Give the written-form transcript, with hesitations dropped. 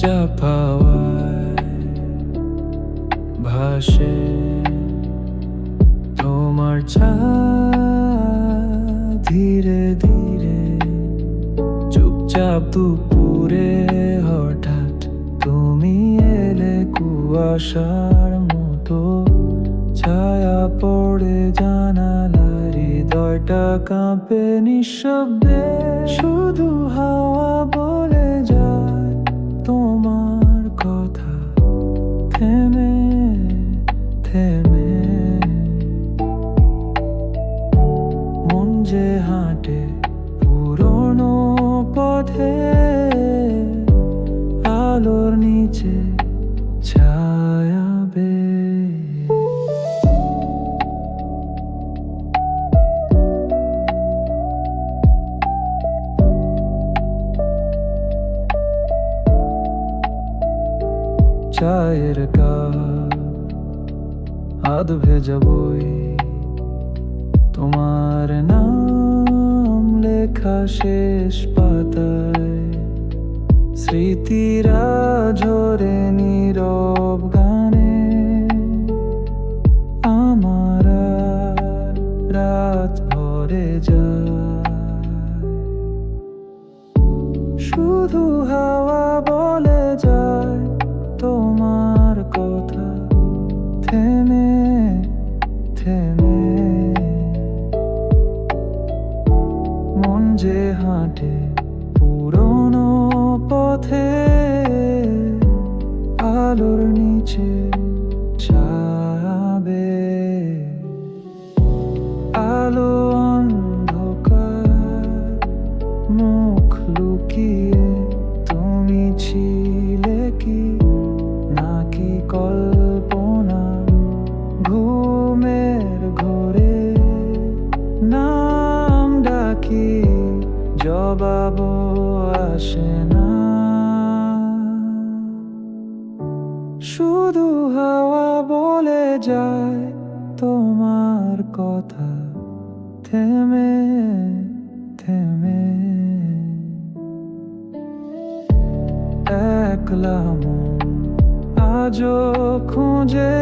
চুপচাপ হাওয়ায় ভাসে তোমার ছায়া ধীরে ধীরে। চুপচাপ দুপুরে হঠাৎ তুমি এলে কুয়াশার মতো, ছায়া পড়ে জানালার, হৃদয়টা কাঁপে নিঃশব্দে। শুধু হাওয়া বলে যায় তোমার কথা, থেমে থেমে। মন যে হাঁটে পুরনো পথে, আলোর নিচে ছায়াবে। চায়ের কাপ আধ ভেজা বই, তোমার নাম লেখা শেষ পাতায়। স্মৃতিরা ঝরে নীরব গানে, আমার আর রাত ভরে যায়। শুধু হাওয়া বলে যায় তোমার কথা, থেমে থেমে। মন যে হাঁটে পুরনো পথে, আলোর নিচে ছায়াবে। আলো অন্ধকার মুখ লুকিয়ে, তুমি ছিলে কি নাকি কল্পনা? ঘুমের ঘোরে নাম ডাকি, জবাব আসে না। শুধু হাওয়া বলে যায় তোমার কথা, থেমে থেমে। একলা মন আজও খুঁজে